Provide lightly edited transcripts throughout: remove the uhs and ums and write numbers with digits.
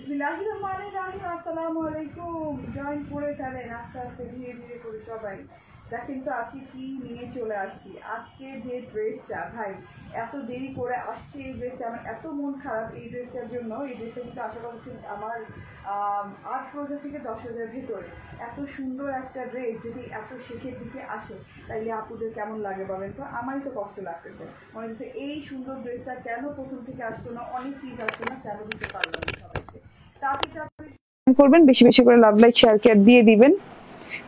বিসমিল্লাহিররহমানিররহিম। আসসালামু আলাইকুম। জয়েন করে ফেলেন আস্তে আস্তে ধীরে ধীরে করে সবাই। দেখেন তো আজকে কি নিয়ে চলে আসছি। আজকে যে ড্রেসটা ভাই এত দেরি করে আসছে, এই ড্রেসটা আমার এত মন খারাপ এই ড্রেসটার জন্য। এই ড্রেসটা কিন্তু আশা করছি আমার 8,000 থেকে 10,000 ভেতরে। এত সুন্দর একটা ড্রেস যদি এত শেষের দিকে আসে তাইলে আপুদের কেমন লাগে বলেন তো? আমারই তো কষ্ট লাগতেছে, মনে হচ্ছে এই সুন্দর ড্রেসটা কেন প্রথম থেকে আসতো না, অনেক পিস আসতো না, কেন দিতে পারলো না সবাইকে। তাতে করবেন, বেশি বেশি করে লাভ লাইক শেয়ার কেয়ার দিয়ে দিবেন।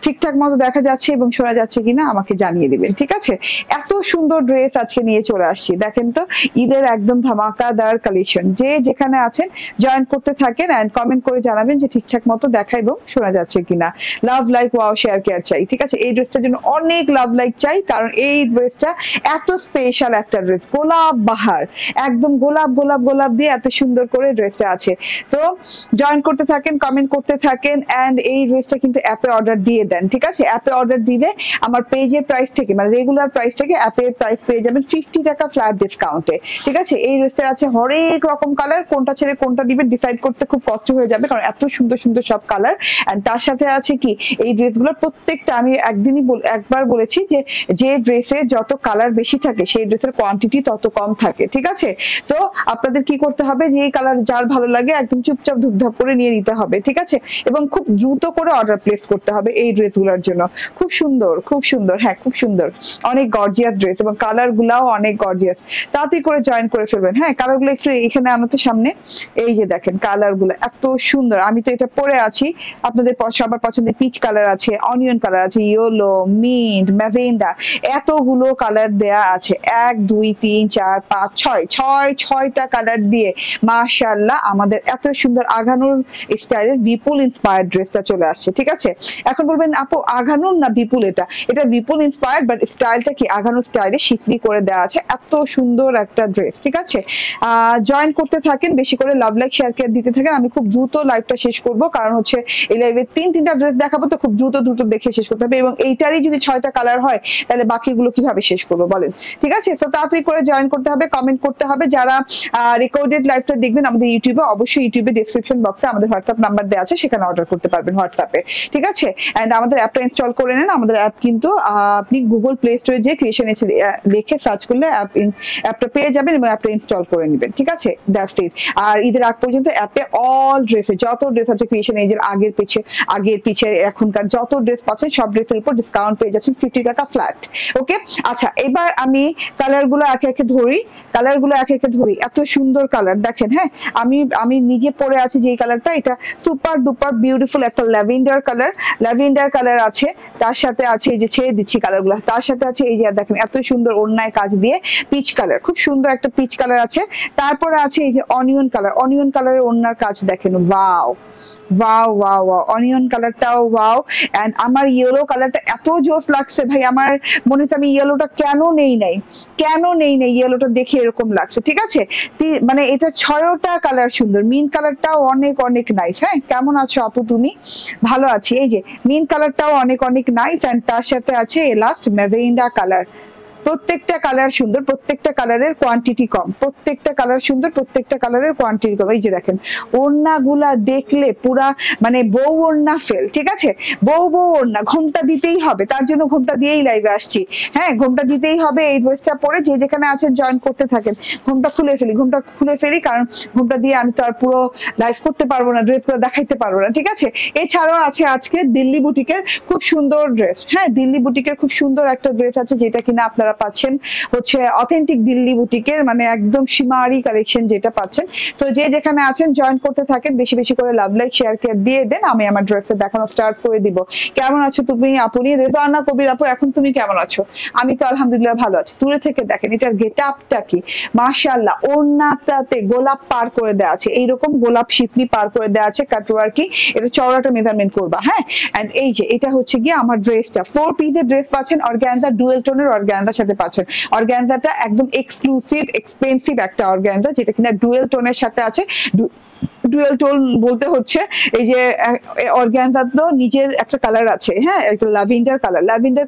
ঠিকঠাক মতো দেখা যাচ্ছে এবং শোনা যাচ্ছে কিনা আমাকে জানিয়ে দিবেন, ঠিক আছে? এত সুন্দর ড্রেস আজকে নিয়ে চলে আসছি। দেখেন তো ঈদের একদম ধামাকাদার কালেকশন। যে যেখানে আছেন জয়েন করতে থাকেন এন্ড কমেন্ট করে জানাবেন যে ঠিকঠাক মতো দেখা এবং শোনা যাচ্ছে কিনা। Love like wow share care চাই, ঠিক আছে? এই ড্রেসটার জন্য অনেক লাভ লাইক চাই, কারণ এই ড্রেসটা এত স্পেশাল একটা ড্রেস। গোলাপ বাহার, একদম গোলাপ গোলাপ গোলাপ দিয়ে এত সুন্দর করে ড্রেসটা আছে। তো জয়েন করতে থাকেন, কমেন্ট করতে থাকেন এন্ড এই ড্রেসটা কিন্তু অ্যাপে অর্ডার দিয়ে দেন, ঠিক আছে? অ্যাপে অর্ডার দিলে আমার পেজের প্রাইস থেকে, মানে রেগুলার প্রাইস থেকে অ্যাপের প্রাইস পেয়ে যাবেন 50 টাকা ফ্ল্যাট ডিসকাউন্টে, ঠিক আছে? এই ড্রেসটা আছে হরেক রকম কালার, কোনটা ছেড়ে কোনটা দিবেন ডিসাইড করতে খুব কষ্ট হয়ে যাবে, কারণ এত সুন্দর সুন্দর সব কালার। এন্ড তার সাথে আছে কি, এই ড্রেসগুলোর প্রত্যেকটা আমি একবার বলেছি যে যে ড্রেসে যত কালার বেশি থাকে সেই ড্রেসের কোয়ান্টিটি তত কম থাকে, ঠিক আছে? তো আপনাদের কি করতে হবে, যে এই কালার যার ভালো লাগে একদম চুপচাপ ধুপধাপ করে নিয়ে নিতে হবে, ঠিক আছে? এবং খুব দ্রুত করে অর্ডার প্লেস করতে হবে এই ড্রেসগুলোর জন্য। খুব সুন্দর, খুব সুন্দর, হ্যাঁ খুব সুন্দর, অনেক গর্জিয়াস ড্রেস এবং কালার গুলাও অনেক গর্জিয়াস। তাড়াতাড়ি করে জয়েন করে ফেলবেন। হ্যাঁ, কালার গুলো একটু এখানে আনো তো সামনে। এই যে দেখেন কালার গুলো এত সুন্দর। আমি তো এটা পরে আছি, আপনাদের সবার পছন্দের পিচ কালার আছে, অনিয়ন কালার আছে, ইয়েলো, মিন্ট, ম্যাজেন্ডা, এতগুলো কালার দেয়া আছে। 1 2 3 4 5 6 ছয়টা কালার দিয়ে মাশাআল্লাহ আমাদের এত সুন্দর আঘানুর স্টাইলের বিপুল ইন্সপায়ার্ড ড্রেসটা চলে আসছে, ঠিক আছে? এখন বলবেন আপু আঘানুর না বিপুল? এটা বিপুল ইন্সপায়ার্ড, বাট স্টাইলটা কি আঘানুর স্টাইলে শিফলি করে দেওয়া আছে। এত সুন্দর একটা ড্রেস, ঠিক আছে? জয়েন করতে থাকেন, বেশি করে লাভ লাইক শেয়ার কেয়ার দিতে থাকেন। আমি খুব দ্রুত লাইভটা শেষ করব, কারণ হচ্ছে এই লাইভে তিনটা ড্রেস দেখাবো, তো খুব দ্রুত দেখে শেষ করতে হবে। এবং এইটারই যদি 6টা কালার হয় তাহলে বাকিগুলো কিভাবে শেষ করবো বলেন, ঠিক আছে? তো তাড়াতাড়ি করে জয়েন করতে হবে, কমেন্ট করতে হবে। যারা রেকর্ডেড লাইভটা দেখবেন আমাদের ইউটিউবে, অবশ্যই ইউটিউবে ডেসক্রিপশন বক্সে আমাদের হোয়াটসঅ্যাপ নাম্বার দেওয়া আছে, সেখানে অর্ডার করতে পারবেন হোয়াটসঅ্যাপে, ঠিক আছে? এন্ড আমাদের অ্যাপটা ইনস্টল করে নেন। আমাদের অ্যাপ কিন্তু আপনি গুগল প্লে স্টোরে যে ক্রিয়েশন লিখে সার্চ করলে অ্যাপটা পেয়ে যাবেন এবং অ্যাপটা ইনস্টল করে নেবেন, ঠিক আছে? That's it. আর ঈদের আগ পর্যন্ত অ্যাপে অল ড্রেসে যত ড্রেস আছে ক্রিয়েশন এজের আগের পিছে এখনকার যত ড্রেস পাচ্ছেন সব ড্রেসের উপর ডিসকাউন্ট পেয়ে যাচ্ছেন 50 টাকা ফ্ল্যাট। ওকে, আচ্ছা এবার আমি কালারগুলো একে একে ধরি। এত সুন্দর কালার দেখেন। হ্যাঁ, আমি নিজে পরে আছি যে কালারটা, এটা সুপার ডুপার বিউটিফুল একটা ল্যাভেন্ডার কালার আছে। তার সাথে আছে এই যে ছেড়ে দিচ্ছি কালারগুলো, তার সাথে আছে এই যে দেখেন এত সুন্দর ওড়নায় কাজ দিয়ে পিচ কালার, খুব সুন্দর একটা পিচ কালার আছে। তারপরে আছে এই যে অনিয়ন কালারের ওড়নার কাজ দেখেন, wow wow wow wow, onion কালারটাও ওয়াও। এন্ড আমার ইয়েলো কালারটা এত জোস লাগছে ভাই, আমার মনে হচ্ছে আমি ইয়েলোটা কেন নেই নাই, ইয়েলোটা দেখে এরকম লাগছে, ঠিক আছে? মানে এটা 6টা কালার সুন্দর। মিন কালারটাও অনেক অনেক নাইস। হ্যাঁ, কেমন আছো আপু তুমি? ভালো আছি। এই যে মিন কালারটাও অনেক অনেক নাইস। এন্ড তার সাথে আছে লাস্ট ম্যাজেন্ডা কালার। প্রত্যেকটা কালার সুন্দর, প্রত্যেকটা কালারের কোয়ান্টিটি কম, এই যে দেখেন ওড়নাগুলা দেখলে পুরা মানে বউ ওড়না ফেল, ঠিক আছে? বউ ওড়না ঘোমটা দিতেই হবে, তার জন্য ঘোমটা দিয়েই লাইভে আসছি। হ্যাঁ, ঘোমটা দিতেই হবে। এই ড্রেসটা পরে যে যেখানে আছেন জয়েন করতে থাকেন। ঘোমটা খুলে ফেলি, কারণ ঘোমটা দিয়ে আমি তো আর পুরো লাইভ করতে পারবো না, ড্রেসগুলো দেখাইতে পারবো না, ঠিক আছে? এছাড়াও আছে আজকে দিল্লি বুটিকের খুব সুন্দর ড্রেস। হ্যাঁ, দিল্লি বুটিকের খুব সুন্দর একটা ড্রেস আছে, যেটা কিনা আপনারা পাচ্ছেন হচ্ছে অথেন্টিক দিল্লি বুটিকের, মানে একদম সীমারি কালেকশন যেটা পাচ্ছেন। তো যে যেখানে আছেন জয়েন করতে থাকেন, বেশি বেশি করে লাভ লাইক শেয়ার কেয়ার দিয়ে দেন। আমি আমার ড্রেসে দেখানো স্টার্ট করে দিব। কেমন আছো তুমি আপুনি? রেজানা কবির আপু, এখন তুমি কেমন আছো? আমি তো আলহামদুলিল্লাহ ভালো আছি। দূরে থেকে দেখেন এটার গেটআপটা কি মাশাআল্লাহ। ওড়নাটাতে গোলাপ পার করে দেওয়া আছে, এইরকম গোলাপ শিফলি পার করে দেওয়া আছে, কাটওয়ার কি এটা চওড়াটা মেজারমেন্ট করবা। হ্যাঁ, এন্ড এই যে এটা হচ্ছে গিয়ে আমার ড্রেসটা 4 পিসের ড্রেস পাচ্ছেন, অর্গানজা ডুয়েল টোনের অর্গানজার সাথে পাচ্ছেন। অর্গানজাটা একদম এক্সক্লুসিভ এক্সপেন্সিভ একটা অর্গানজা, যেটা কিনা ডুয়েল টোনের সাথে আছে। ডুয়েল টোন বলতে হচ্ছে এই যে অর্গানজার তো নিজের একটা কালার আছে, হ্যাঁ, একটা ল্যাভেন্ডার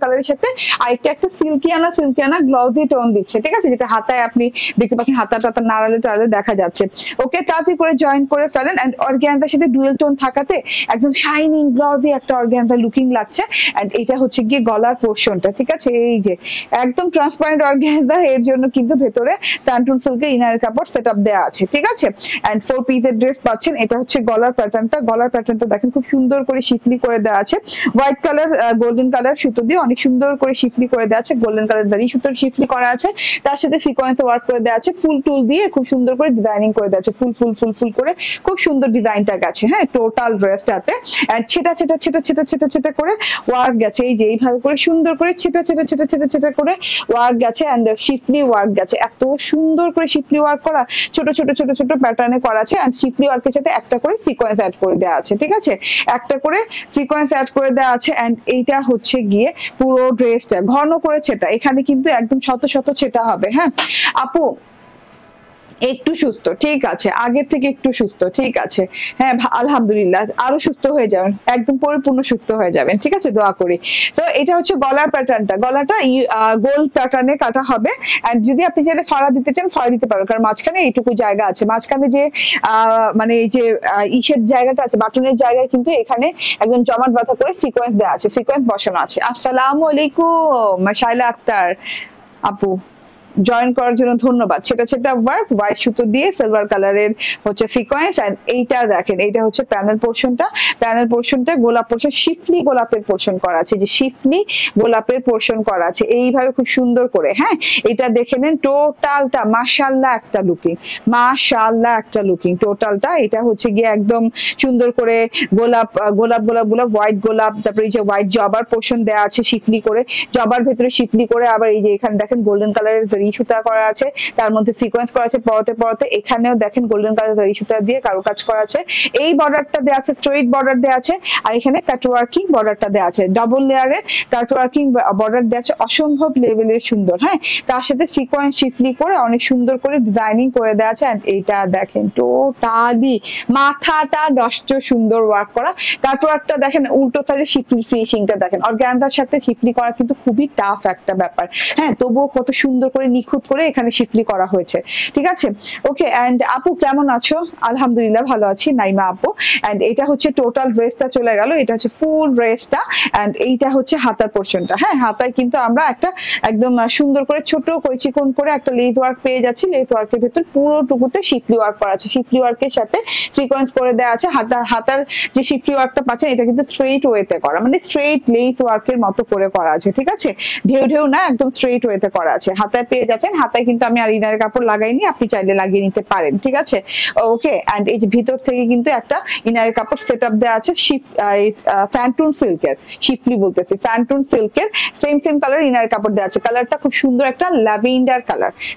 কালারের সাথে আরেকটা একটা সিল্কিয়ানা গ্লসি টোন দিচ্ছে, ঠিক আছে, যেটা হাতায় আপনি দেখতে পাচ্ছেন, হাতাটা নাড়ালে টাড়ালে দেখা যাচ্ছে। ওকে, তাড়াতাড়ি করে জয়েন করে ফেলেন। এন্ড অর্গানজার সাথে ডুয়েল টোন থাকাতে একদম শাইনিং গ্লসি একটা অর্গানজা লুকিং লাগছে। এন্ড এটা হচ্ছে গিয়ে গলার পোর্শনটা, ঠিক আছে, এই যে একদম ট্রান্সপারেন্ট অর্গানজা, এর জন্য কিন্তু ভেতরে স্যান্টুন সিল্কের ইনার কাপড় সেটআপ দেওয়া আছে, ঠিক আছে। এন্ড 4 পিসের ড্রেস পাচ্ছেন। এটা হচ্ছে গলার প্যাটার্নটা দেখেন খুব সুন্দর করে শিফলি করে দেওয়া আছে, হোয়াইট কালার গোল্ডেন কালার সুতো দিয়ে অনেক সুন্দর করে শিফলি করে দেওয়া আছে, গোল্ডেন কালার দাঁড়ি সুতোর শিফলি করা আছে, তার সাথে সিকোয়েন্সে ওয়ার্ক করে দেওয়া আছে, ফুল টুল দিয়ে খুব সুন্দর করে ডিজাইনিং করে দেওয়া আছে, ফুল ফুল ফুল ফুল করে খুব সুন্দর ডিজাইনটা গেছে, হ্যাঁ, টোটাল ড্রেসটাতে। এন্ড ছেটা করে ওয়ার্ক গেছে, এই যে এইভাবে করে সুন্দর করে ছেটা করে ওয়ার্ক গেছে। এন্ড শিফলি ওয়ার্ক গেছে, এত সুন্দর করে শিফলি ওয়ার্ক করা, ছোট ছোট প্যাটার্নে করা আছে। এন্ড শিফলি ওয়ার্কের সাথে একটা করে সিকোয়েন্স অ্যাড করে দেওয়া আছে, ঠিক আছে, একটা করে সিকোয়েন্স অ্যাড করে দেওয়া আছে। এন্ড এইটা হচ্ছে গিয়ে পুরো ড্রেসটা ঘন করে ছেটা, এখানে কিন্তু একদম শত ছেটা হবে। হ্যাঁ আপু, একটু সুস্থ, ঠিক আছে, আগের থেকে একটু সুস্থ, ঠিক আছে, হ্যাঁ আলহামদুলিল্লাহ, আরো সুস্থ হয়ে যাবেন, একদম পরিপূর্ণ সুস্থ হয়ে যাবেন, ঠিক আছে, দোয়া করি। তো এটা হচ্ছে গলার প্যাটার্নটা, গলাটা গোল প্যাটার্নে কাটা হবে। এন্ড যদি আপনি চাইলে ফাড়া দিতে চান ফাড়া দিতে পারেন, কারণ মাঝখানে এইটুকু জায়গা আছে, মাঝখানে যে মানে এই যে ইসের জায়গাটা আছে, বাটনের জায়গায় কিন্তু এখানে একদম জমাট বাঁধা করে সিকোয়েন্স দেওয়া আছে, সিকোয়েন্স বসানো আছে। আসসালামু আলাইকুম শাইলা আক্তার আপু, জয়েন করার জন্য ধন্যবাদ। সেটা ওয়ার্ক হোয়াইট সুতো দিয়ে সিলভার কালারের হচ্ছে সিকোয়েন্স। এন্ড এইটা দেখেন, এইটা হচ্ছে প্যানেল পোর্শনটা গোলাপ পোর্শন, শিফলি গোলাপের পোর্শন করা আছে, যে শিফলি গোলাপের পোর্শন করা আছে এইভাবে খুব সুন্দর করে। হ্যাঁ, এটা দেখে নেন, টোটালটা মাশাআল্লাহ একটা লুকিং টোটালটা। এটা হচ্ছে গিয়ে একদম সুন্দর করে গোলাপ হোয়াইট গোলাপ, তারপরে এই যে হোয়াইট জবার পোর্শন দেওয়া আছে শিফলি করে, জবার ভেতরে শিফলি করে, আবার এই যে এখানে দেখেন গোল্ডেন কালারের সুতা করা আছে, তার মধ্যে সিকোয়েন্স করা আছে পরতে, এখানেও দেখেন গোল্ডেন কালার সুতা দিয়ে কারুকাজ করা আছে। এই বর্ডারটা দেওয়া আছে, স্ট্রেইট বর্ডার দেওয়া আছে, আর এখানে কাটওয়ার্কিং বর্ডারটা দেওয়া আছে, ডাবল লেয়ারের কাটওয়ার্কিং বর্ডার দেওয়া আছে, অসম্ভব লেভেলের সুন্দর। হ্যাঁ, তার সাথে সিকোয়েন্স শিফলি করে অনেক সুন্দর করে ডিজাইনিং করে দেওয়া আছে। এন্ড এইটা দেখেন টোটালি মাথাটা নষ্ট সুন্দর ওয়ার্ক করা, কাটওয়ার্কটা দেখেন, উল্টো সাইডে শিফলি ফিনিশিংটা দেখেন, অর্গানজার সাথে শিফলি করা কিন্তু খুবই টাফ একটা ব্যাপার। হ্যাঁ, তবুও কত সুন্দর করে নিখুঁত করে এখানে শিফলি করা হয়েছে, ঠিক আছে। ওকে, এন্ড আপু কেমন আছো? আলহামদুলিল্লাহ ভালো আছি, নাইমা আপু। এন্ড এটা হচ্ছে টোটাল ড্রেসটা চলে গেল, এটা হচ্ছে ফুল ড্রেসটা। এন্ড এইটা হচ্ছে হাতার পোর্শনটা। হ্যাঁ, হাতায় কিন্তু আমরা একটা একদম সুন্দর করে ছোট করে চিকন করে একটা লেস ওয়ার্ক পেয়ে যাচ্ছি, লেস ওয়ার্কের ভেতর পুরোটুকুতে শিফলি ওয়ার্ক করা আছে, শিফলি ওয়ার্কের সাথে সিকোয়েন্স করে দেওয়া আছে। হাতার যে শিফলি ওয়ার্কটা পাচ্ছেন এটা কিন্তু স্ট্রেইট ওয়েতে করা, মানে স্ট্রেইট লেস ওয়ার্কের মতো করে করা আছে, ঠিক আছে, ঢেউ না, একদম স্ট্রেইট ওয়েতে করা আছে। হাতায় পেয়ে যাচ্ছেন, হাতায় কিন্তু আমি আর ইনারের কাপড় লাগাইনি, আপনি চাইলে লাগিয়ে নিতে পারেন, ঠিক আছে। ওকে, এন্ড এই যে ভিতর থেকে কিন্তু একটা ইনারের কাপড় সেটআপ দেওয়া আছে, ফ্যান্টুন সিল্কের, শিফলি বলতেছি, ফ্যান্টুন সিল্কের সেম কালার ইনারের কাপড় দেওয়া আছে। কালারটা খুব সুন্দর একটা ল্যাভেন্ডার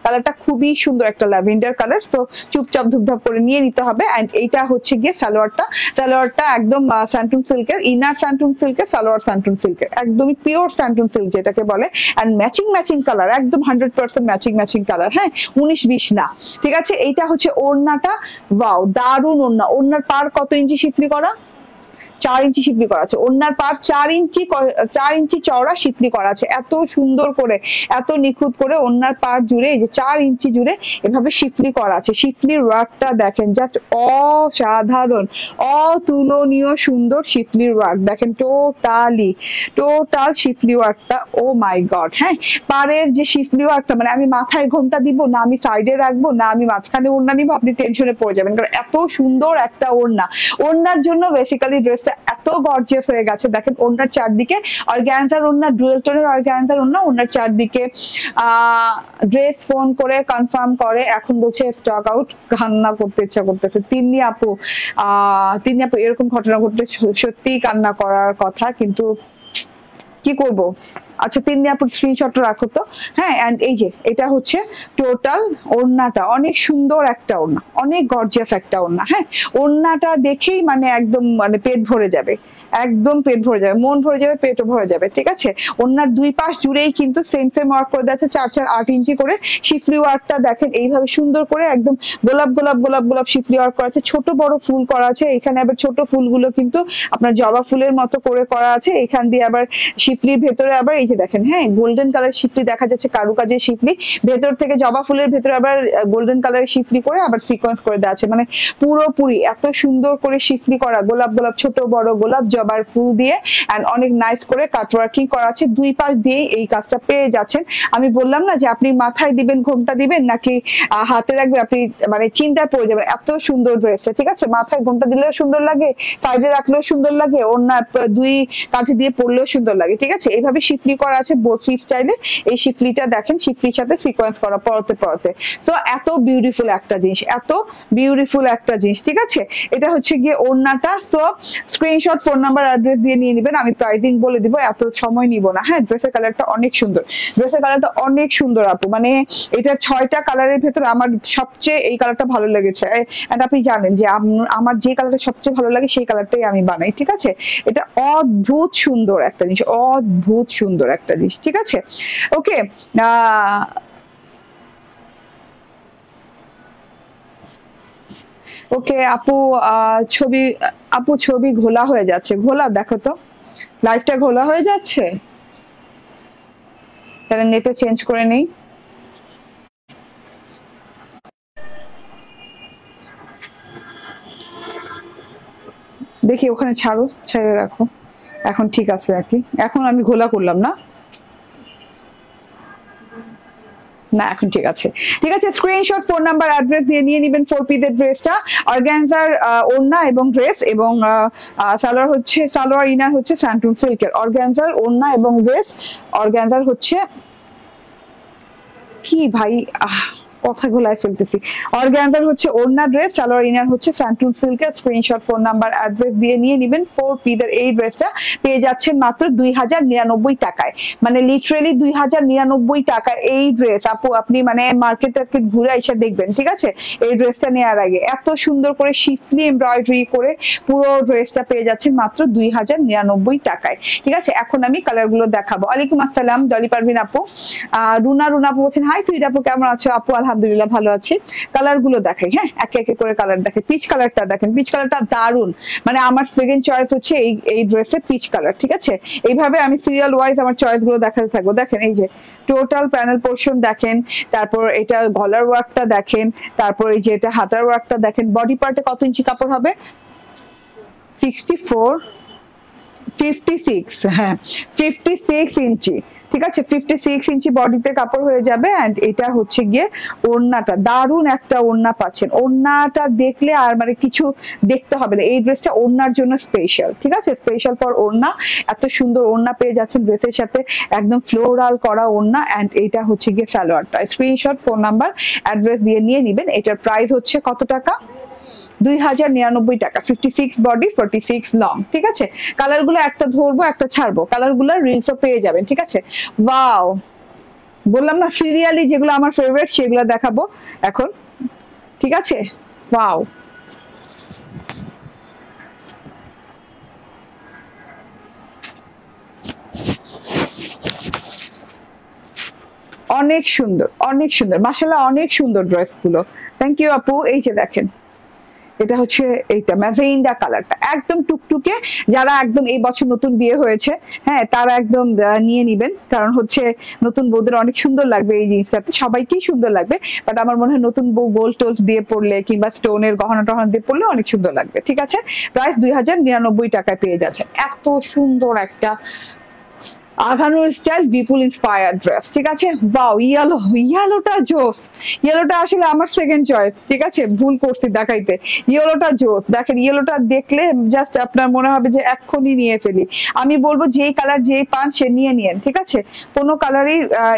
কালারটা খুবই সুন্দর একটা ল্যাভেন্ডার কালার। সো চুপচাপ ধুপধাপ করে নিয়ে নিতে হবে। এন্ড এইটা হচ্ছে গিয়ে সালোয়ারটা একদম স্যান্টুন সিল্কের, ইনার স্যান্টুন সিল্কের, সালোয়ার স্যান্টুন সিল্কের, একদমই পিওর স্যান্টুন সিল্ক যেটাকে বলে। এন্ড ম্যাচিং কালার, একদম 100% ম্যাচিং কালার। হ্যাঁ, 19-20 না, ঠিক আছে। এইটা হচ্ছে ওড়নাটা, ওয়াও দারুন ওড়না। ওড়নার পার কত ইঞ্চি শিফলি করা? 4 ইঞ্চি শিফলি করা আছে, ওড়নার পার 4 ইঞ্চি চওড়া শিফলি করা আছে, এত সুন্দর করে, এত নিখুঁত করে ওড়নার পার জুড়ে, এই যে 4 ইঞ্চি জুড়ে এভাবে শিফলি করা আছে। শিফলির ওয়ার্কটা দেখেন, জাস্ট অসাধারণ, অতুলনীয় সুন্দর শিফলির ওয়ার্ক দেখেন, টোটাল শিফলি ওয়ার্কটা, ও মাই গড। হ্যাঁ, পারের যে শিফলি ওয়ার্কটা, মানে আমি মাথায় ঘোমটা দিব না, আমি সাইডে রাখবো না, আমি মাঝখানে ওড়না নিব, আপনি টেনশনে পড়ে যাবেন, কারণ এত সুন্দর একটা ওড়নার জন্য বেসিক্যালি ড্রেসটা এত গর্জিয়াস হয়ে গেছে। দেখেন ওড়নার চারদিকে অর্গানজার ওড়না, ডুয়েল টোনের অর্গানজার ওড়নার চারদিকে ড্রেস ফোন করে কনফার্ম করে, এখন বলছে স্টক আউট। কান্না করতে ইচ্ছা করতেছে। তিন্নি আপু এরকম ঘটনা ঘটলে সত্যিই কান্না করার কথা, কিন্তু কি করব, আচ্ছা তিন্নি আপুর স্ক্রিনশটটা রাখো তো। হ্যাঁ এন্ড এই যে এটা হচ্ছে টোটাল ওড়নাটা, অনেক সুন্দর একটা ওড়না, অনেক গর্জিয়াস একটা ওড়না। হ্যাঁ ওড়নাটা দেখেই মানে একদম মানে পেট ভরে যাবে, একদম পেট ভরে যাবে, মন ভরে যাবে, পেটও ভরে যাবে। ঠিক আছে ওড়নার দুই পাশ জুড়েই কিন্তু সেম সেম ওয়ার্ক করে দেওয়া আছে, 4-4 8 ইঞ্চি করে শিফলি ওয়ার্কটা দেখেন এইভাবে সুন্দর করে একদম গোলাপ গোলাপ গোলাপ গোলাপ শিফলি ওয়ার্ক করা আছে, ছোট বড় ফুল করা আছে। এখানে আবার ছোট ফুলগুলো কিন্তু আপনার জবা ফুলের মতো করে করা আছে। এখান দিয়ে আবার শিফলির ভেতরে আবার এই যে দেখেন, হ্যাঁ গোল্ডেন কালার শিফলি দেখা যাচ্ছে, কারুকাজের শিফলি, ভেতর থেকে জবা ফুলের ভেতরে আবার গোল্ডেন কালারের শিফলি করে আবার সিকোয়েন্স করে দেওয়া আছে। মানে পুরোপুরি এত সুন্দর করে শিফলি করা, গোলাপ গোলাপ ছোট বড় গোলাপ জবার ফুল দিয়ে এন্ড অনেক নাইস করে কাটওয়ার্কিং করা আছে। দুই পাশ দিয়ে এই কাজটা পেয়ে যাচ্ছেন। আমি বললাম না যে আপনি মাথায় দিবেন, ঘোমটা দিবেন নাকি হাতে রাখবেন, আপনি মানে চিন্তায় পড়ে যাবেন। এত সুন্দর ড্রেসটা, ঠিক আছে মাথায় ঘোমটা দিলেও সুন্দর লাগে, সাইডে রাখলেও সুন্দর লাগে, অন্য দুই কাঁধে দিয়ে পরলেও সুন্দর লাগে। ঠিক আছে এইভাবে শিফলি করা আছে বরফি স্টাইলে। এই শিফলিটা দেখেন শিফলির সাথে সিকোয়েন্স করা পরতে পরতে। তো এত বিউটিফুল একটা জিনিস, এত বিউটিফুল একটা জিনিস। ঠিক আছে এটা হচ্ছে গিয়ে ওড়নাটা। So screenshot, phone number, address দিয়ে নিয়ে নেবেন। আমি প্রাইসিং বলে দিব, এত সময় নিব না। হ্যাঁ ড্রেসের কালারটা অনেক সুন্দর, ড্রেসের কালারটা অনেক সুন্দর আপু। মানে এটার 6টা কালারের ভেতর আমার সবচেয়ে এই কালারটা ভালো লেগেছে। এন্ড আপনি জানেন যে আমার যে কালারটা সবচেয়ে ভালো লাগে সেই কালারটাই আমি বানাই। ঠিক আছে এটা অদ্ভুত সুন্দর একটা জিনিস, অদ্ভুত সুন্দর একটা জিনিস। ঠিক আছে ওকে ওকে আপু ছবি ঘোলা হয়ে যাচ্ছে। ঘোলা দেখো তো, লাইফটা ঘোলা হয়ে যাচ্ছে, তাহলে নেটে চেঞ্জ করে নেই। দেখি ওখানে ছাড়ো, ছেড়ে রাখো। এখন ঠিক আছে আর কি, এখন আমি ঘোলা করলাম না, না এখন ঠিক আছে। ঠিক আছে স্ক্রিনশট, ফোন নাম্বার, অ্যাড্রেস দিয়ে নিয়ে নেবেন 4 পিসের ড্রেসটা। অর্গানজার ওড়না এবং ড্রেস এবং সালোয়ার হচ্ছে, সালোয়ার ইনার হচ্ছে স্যান্টুন সিল্কের। অর্গানজার ওড়না এবং ড্রেস, অর্গানজার হচ্ছে কি ভাই কথা গোলায় ফেলতেছি। অর্গানজার হচ্ছে ওড়না ড্রেস, সালোয়ার ইনার হচ্ছে স্যান্টুন সিল্কের। স্ক্রিনশট, ফোন নাম্বার, অ্যাড্রেস দিয়ে নিয়ে নেবেন। 4 পিসের এই ড্রেসটা পেয়ে যাচ্ছেন মাত্র 2099 টাকায়। মানে লিটারেলি 2099 টাকা এই ড্রেস আপু। আপনি মানে মার্কেট টার্কেট ঘুরে এসে দেখবেন। ঠিক আছে এই ড্রেসটা নেওয়ার আগে এত সুন্দর করে শিফলি এমব্রয়ডারি করে পুরো ড্রেসটা পেয়ে যাচ্ছেন মাত্র 2099 টাকায়। ঠিক আছে এখন আমি কালার গুলো দেখাবো। ওয়ালাইকুম আসসালাম ডলি পারভিন আপু। রুনা আপু বলছেন হাই সুইট আপু কেমন আছো? আপু আলহামদুলিল্লাহ ভালো আছি। কালার গুলো দেখাই, হ্যাঁ একে একে করে কালার দেখে। পিচ কালারটা দেখেন, পিচ কালারটা দারুন। মানে আমার সেকেন্ড চয়েস হচ্ছে এই ড্রেসের পিচ কালার। ঠিক আছে এইভাবে আমি সিরিয়াল ওয়াইজ আমার চয়েস গুলো দেখাতে থাকবো। দেখেন এই যে টোটাল প্যানেল পোর্শন দেখেন, তারপর এটা গলার ওয়ার্কটা দেখেন, তারপর এই যে এটা হাতার ওয়ার্কটা দেখেন। বডি পার্টে কত ইঞ্চি কাপড় হবে? 64 56, হ্যাঁ 56 ইঞ্চি। ঠিক আছে 56 ইঞ্চি বডিতে কাপড় হয়ে যাবে। এন্ড এটা হচ্ছে গিয়ে ওড়নাটা, দারুন একটা ওড়না পাচ্ছেন। ওড়নাটা দেখলে আর মানে কিছু দেখতে হবে না, এই ড্রেসটা ওড়নার জন্য স্পেশাল। ঠিক আছে স্পেশাল ফর ওড়না। এত সুন্দর ওড়না পেয়ে যাচ্ছেন ড্রেসের সাথে, একদম ফ্লোরাল করা ওড়না। এন্ড এটা হচ্ছে গিয়ে সালোয়ারটা। স্ক্রিনশট, ফোন নাম্বার, অ্যাড্রেস দিয়ে নিয়ে নিবেন। এটার প্রাইস হচ্ছে কত টাকা? 2099 টাকা। 56 বডি 46 লং। ঠিক আছে কালার গুলো একটা ধরবো একটা ছাড়বো, কালার গুলো রিলসও পেয়ে যাবেন। ঠিক আছে ওয়াও বললাম না সিরিয়ালি যেগুলো আমার ফেভারিট সেগুলো দেখাবো এখন। ঠিক আছে ওয়াও অনেক সুন্দর, অনেক সুন্দর মাশাআল্লাহ, অনেক সুন্দর ড্রেস গুলো। থ্যাংক ইউ আপু। এই যে দেখেন এটা হচ্ছে এইটা ম্যাজেন্ডা কালারটা, একদম টুকটুকে। যারা একদম এই বছর নতুন বিয়ে হয়েছে হ্যাঁ তারা একদম নিয়ে নিবেন, কারণ হচ্ছে নতুন বউদের অনেক সুন্দর লাগবে এই জিনিসটাতে, সবাইকেই সুন্দর লাগবে। বাট আমার মনে হয় নতুন বউ গোল্ড টোল্ড দিয়ে পড়লে কিংবা স্টোনের গহনা টহনা দিয়ে পড়লে অনেক সুন্দর লাগবে। ঠিক আছে প্রাইস 2099 টাকায় পেয়ে যাচ্ছেন এত সুন্দর একটা আঘানুর স্টাইল বিপুল ইন্সপায়ার্ড ড্রেস। ঠিক আছে ওয়াও ইয়েলো, ইয়েলোটা জোস। ইয়েলোটা আসলে আমার সেকেন্ড চয়েস। ঠিক আছে ভুল করছি দেখাইতে, ইয়েলোটা জোস। দেখেন ইয়েলোটা দেখলে জাস্ট আপনার মনে হবে যে এক্ষুনি নিয়ে ফেলি। আমি বলবো যেই কালার যেই পান সে নিয়ে নিয়েন। ঠিক আছে কোনো কালারই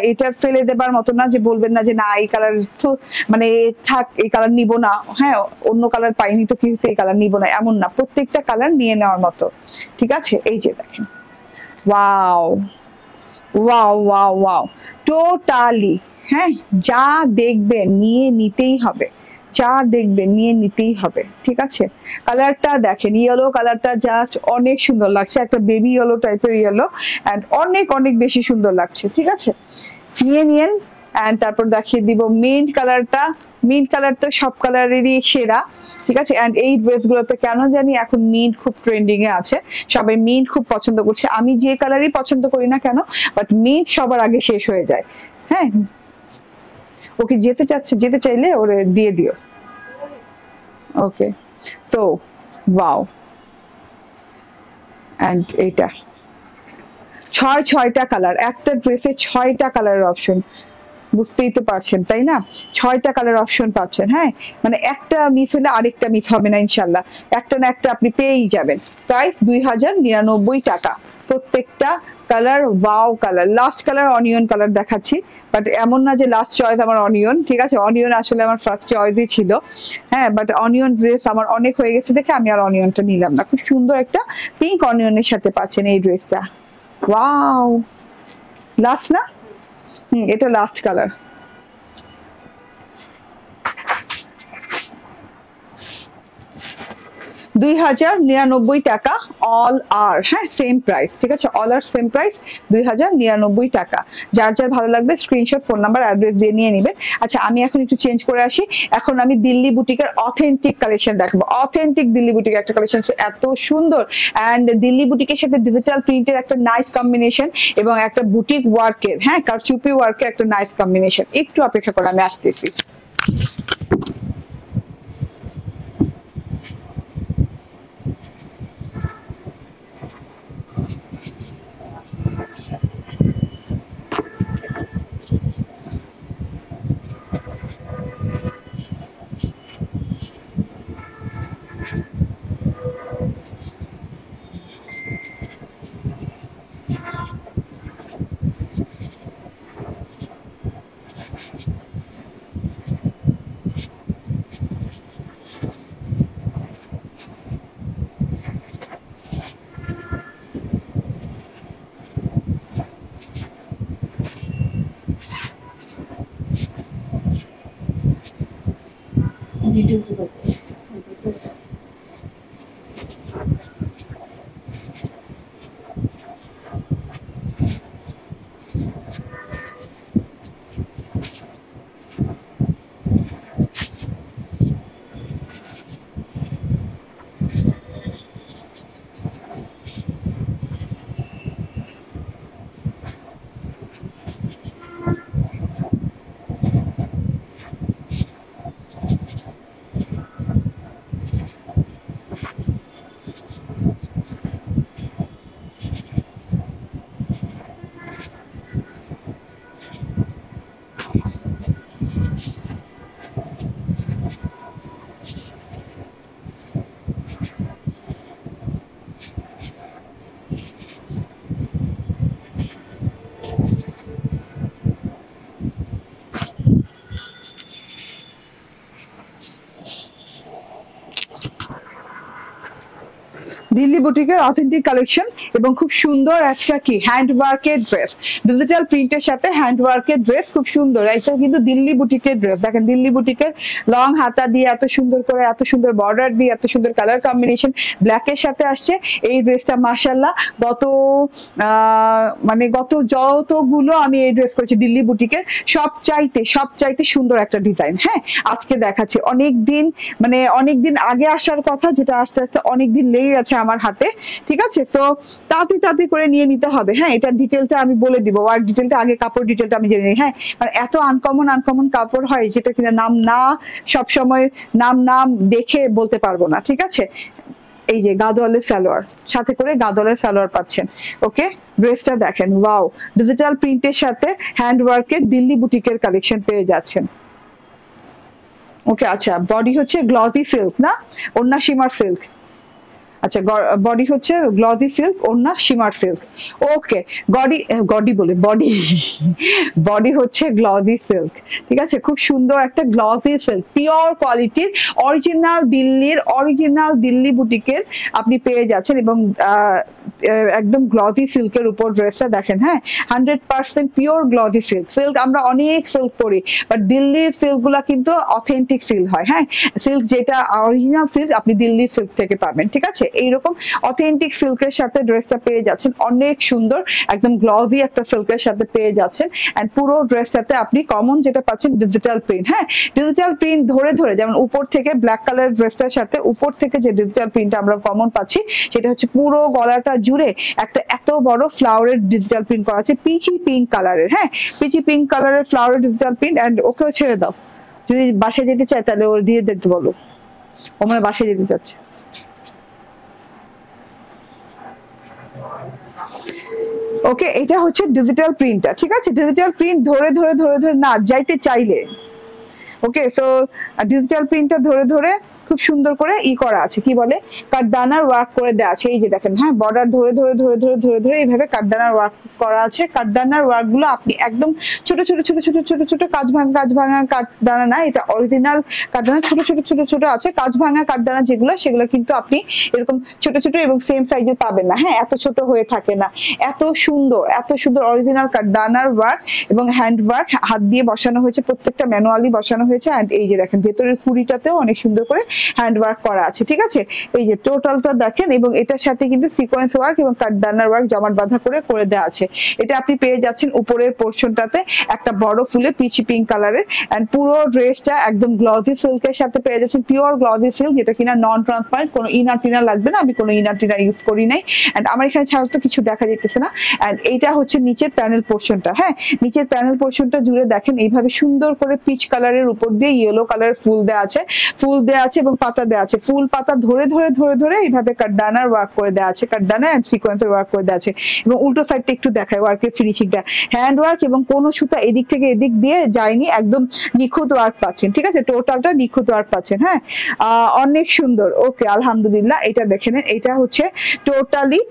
এটা ফেলে দেবার মতো না, যে বলবেন না যে না এই কালার তো মানে থাক এই কালার নিব না, হ্যাঁ অন্য কালার পাইনি তো কি হচ্ছে এই কালার নিব না, এমন না, প্রত্যেকটা কালার নিয়ে নেওয়ার মতো। ঠিক আছে এই যে দেখেন wow wow wow wow, totally. হ্যাঁ, যা দেখবেন নিয়ে নিতেই হবে, যা দেখবেন নিয়ে নিতেই হবে, ঠিক আছে। কালারটা দেখেন, ইয়েলো কালারটা জাস্ট অনেক সুন্দর লাগছে, একটা বেবি ইয়েলো টাইপের ইয়েলো, অ্যান্ড অনেক অনেক বেশি সুন্দর লাগছে, ঠিক আছে। নিয়ে নিয়েন। অ্যান্ড তারপর দেখিয়ে দিব মিন্ট কালারটা। মিন্ট কালার তো সব কালারেরই সেরা, ঠিক আছে। অ্যান্ড এই ড্রেসগুলোতে কেন জানি এখন মিন্ট খুব ট্রেন্ডিং এ আছে, সবাই মিন্ট খুব পছন্দ করছে। আমি যে কালারই পছন্দ করি না কেন, বাট মিন্ট সবার আগে শেষ হয়ে যায়। হ্যাঁ, ওকে যেতে চাচ্ছে, যেতে চাইলে ওরে দিয়ে দিও। ওকে, সো ওয়াও। অ্যান্ড এইটা ছয়টা কালার, একটা ড্রেসে 6টা কালারের অপশন, বুঝতেই তো পারছেন তাই না। 6টা কালার অপশন পাচ্ছেন। হ্যাঁ, মানে একটা মিস হলে আরেকটা মিস হবে না ইনশাল্লাহ, একটা না একটা আপনি পেয়েই যাবেন। প্রাইস 2099 টাকা প্রত্যেকটা colour. Wow colour, last colour onion colour দেখাচ্ছি, বাট এমন না যে লাস্ট চয়েস আমার অনিয়ন, ঠিক আছে। অনিয়ন আসলে আমার ফার্স্ট চয়েসই ছিল। হ্যাঁ, বাট অনিয়ন ড্রেস আমার অনেক হয়ে গেছে দেখে আমি আর অনিয়নটা নিলাম না। খুব সুন্দর একটা পিঙ্ক অনিয়নের সাথে পাচ্ছেন এই ড্রেসটা। ওয়াও, লাস্ট না? এটা লাস্ট কালার। টাকা অল আর। হ্যাঁ, সেম প্রাইস, ঠিক আছে, অল আর সেম প্রাইস 2099 টাকা। যার যার ভালো লাগবে স্ক্রিনশট, ফোন নাম্বার, অ্যাড্রেস দিয়ে নিয়ে নেবেন। আচ্ছা, আমি এখন একটু চেঞ্জ করে আসি। এখন আমি দিল্লি বুটিকের অথেন্টিক কালেকশন দেখাবো। অথেন্টিক দিল্লি বুটিকের একটা কালেকশন এত সুন্দর, অ্যান্ড দিল্লি বুটিকের সাথে ডিজিটাল প্রিন্টের একটা নাইস কম্বিনেশন, এবং একটা বুটিক ওয়ার্কের, হ্যাঁ, কারচুপি ওয়ার্কের একটা নাইস কম্বিনেশন। একটু অপেক্ষা করে আমি আসতেছি। দিল্লি বুটিকের অথেন্টিক কালেকশন, এবং খুব সুন্দর একটা কি হ্যান্ড ওয়ার্কের ড্রেস, ডিজিটাল প্রিন্টের সাথে হ্যান্ড ওয়ার্কের ড্রেস, খুব সুন্দর। এটা কিন্তু দিল্লি বুটিকের ড্রেস, দেখেন দিল্লি বুটিকের লং হাতা দিয়ে এত সুন্দর করে, এত সুন্দর বর্ডার দিয়ে, এত সুন্দর কালার কম্বিনেশন, ব্ল্যাকের সাথে আসছে এই ড্রেসটা। মাশাআল্লাহ, গত যতগুলো আমি এই ড্রেস করেছি দিল্লি বুটিকের, সবচাইতে সুন্দর একটা ডিজাইন। হ্যাঁ, আজকে দেখাচ্ছি। অনেকদিন আগে আসার কথা, যেটা আস্তে আস্তে অনেকদিন লেগে গেছে আমার হাতে, ঠিক আছে। সো তাড়াতাড়ি করে নিয়ে নিতে হবে। হ্যাঁ, এটার ডিটেলটা আমি বলে দিব, ওয়ার্ক ডিটেলটা আগে, কাপড় ডিটেলটা আমি জেনে নিই। হ্যাঁ, মানে এত আনকমন কাপড় হয় যেটা কিনা সবসময় নাম দেখে বলতে পারবো না, ঠিক আছে। এই যে গাদোয়ালের সালোয়ার, সাথে করে গাদোয়ালের সালোয়ার পাচ্ছেন। ওকে, ড্রেসটা দেখেন, ওয়াও, ডিজিটাল প্রিন্টের সাথে হ্যান্ড ওয়ার্কের দিল্লি বুটিকের কালেকশন পেয়ে যাচ্ছেন। ওকে, আচ্ছা, বডি হচ্ছে গ্লজি সিল্ক না, ওড়না শিমার সিল্ক। আচ্ছা, বডি হচ্ছে গ্লজি সিল্ক, ওড়না শিমার সিল্ক। ওকে, বডি হচ্ছে গ্লজি সিল্ক, ঠিক আছে। খুব সুন্দর একটা গ্লজি সিল্ক, পিওর কোয়ালিটির, অরিজিনাল দিল্লি বুটিকের আপনি পেয়ে যাচ্ছেন। এবং একদম গ্লজি সিল্কের উপর ড্রেসটা দেখেন, হ্যাঁ 100% পিওর গ্লজি সিল্ক। সিল্ক আমরা অনেক সিল্ক পরি, বাট দিল্লির সিল্ক গুলা কিন্তু অথেন্টিক সিল্ক হয়, হ্যাঁ সিল্ক যেটা অরিজিনাল সিল্ক আপনি দিল্লির সিল্ক থেকে পাবেন, ঠিক আছে। এইরকম অথেন্টিক সিল্কের সাথে ড্রেসটা পেয়ে যাচ্ছেন, অনেক সুন্দর একদম গ্লজি একটা সিল্কের সাথে পেয়ে যাচ্ছেন। এন্ড পুরো ড্রেসটাতে আপনি কমন যেটা পাচ্ছেন ডিজিটাল প্রিন্ট, হ্যাঁ ডিজিটাল প্রিন্ট ধরে ধরে, যেমন উপর থেকে ব্ল্যাক কালার ড্রেসটার সাথে উপর থেকে যে ডিজিটাল প্রিন্টটা আমরা কমন পাচ্ছি সেটা হচ্ছে পুরো গলাটা জুড়ে একটা এত বড় ফ্লাওয়ারের ডিজিটাল প্রিন্ট করা আছে, পিচি পিঙ্ক কালারের, হ্যাঁ পিচি পিঙ্ক কালারের ফ্লাওয়ারের ডিজিটাল প্রিন্ট। এন্ড ওকেও ছেড়ে দাও, যদি বাসায় যেতে চায় তাহলে ওর দিয়ে দেখতে বলো, ও মানে বাসায় যেতে চাচ্ছে। ওকে, এটা হচ্ছে ডিজিটাল প্রিন্টটা, ঠিক আছে। ডিজিটাল প্রিন্ট ধরে ধরে ধরে ধরে না যাইতে চাইলে, ওকে সো ডিজিটাল প্রিন্টটা ধরে ধরে খুব সুন্দর করে করা আছে, কি বলে কাঠদানার ওয়ার্ক করে দেওয়া আছে। এই যে দেখেন, হ্যাঁ বর্ডার ধরে ধরে ধরে ধরে ধরে ধরে এইভাবে কাঠদানার ওয়ার্ক করা আছে। কাঠদানার ওয়ার্ক গুলো আপনি একদম ছোট ছোট ছোট ছোট ছোট ছোট কাজ ভাঙা কাঠদানা না, এটা অরিজিনাল কাঠদানা, ছোট ছোট ছোট ছোট আছে কাজ ভাঙা কাঠদানা যেগুলো, সেগুলো কিন্তু আপনি এরকম ছোট ছোট এবং সেম সাইজের পাবেন না, হ্যাঁ এত ছোট হয়ে থাকে না। এত সুন্দর অরিজিনাল কাঠদানার ওয়ার্ক এবং হ্যান্ড ওয়ার্ক, হাত দিয়ে বসানো হয়েছে, প্রত্যেকটা ম্যানুয়ালি বসানো হয়েছে। এন্ড এই যে দেখেন ভেতরের কুড়িটাতেও অনেক সুন্দর করে হ্যান্ড ওয়ার্ক করা আছে, ঠিক আছে। এই যে টোটালটা দেখেন, এবং এটার সাথে কিন্তু সিকোয়েন্স ওয়ার্ক এবং কাঠদানার ওয়ার্ক জমাট বাঁধা করে দেওয়া আছে। এটা আপনি পেয়ে যাচ্ছেন উপরের পোর্শনটাতে একটা বড় ফুলে পিচি পিঙ্ক কালারের। এন্ড পুরো ড্রেসটা একদম গ্লজি সিল্কের সাথে পেয়ে যাচ্ছেন, পিওর গ্লজি সিল্ক, যেটা কিনা নন ট্রান্সপারেন্ট, কোনো ইনার টিনার লাগবে না, আমি কোনো ইনার টিনার ইউজ করি নাই। এন্ড আমার এখানে ছাড়া তো কিছু দেখা যেতেছে না। এন্ড এইটা হচ্ছে নিচের প্যানেল পোর্শনটা, হ্যাঁ নিচের প্যানেল পোর্শনটা জুড়ে দেখেন এইভাবে সুন্দর করে পিচ কালারের উপর দিয়ে ইয়েলো কালারের ফুল দেওয়া আছে এবং পাতা দেওয়া আছে। ফুল পাতা ধরে ধরে ধরে ধরে এইভাবে কাঠদানার ওয়ার্ক করে দেওয়া আছে, কাঠদানা এন্ড সিকোয়েন্সের ওয়ার্ক করে দেওয়া আছে। এবং উল্টো সাইডটা একটু দেখায় ওয়ার্কের ফিনিশিংটা, হ্যান্ড ওয়ার্ক এবং কোনো সুতা এদিক থেকে এদিক দিয়ে যায়নি, একদম নিখুঁত ওয়ার্ক পাচ্ছেন, ঠিক আছে টোটালটা নিখুঁত ওয়ার্ক পাচ্ছেন, হ্যাঁ অনেক সুন্দর। ওকে আলহামদুলিল্লাহ, এটা দেখে নেন, এটা হচ্ছে টোটালি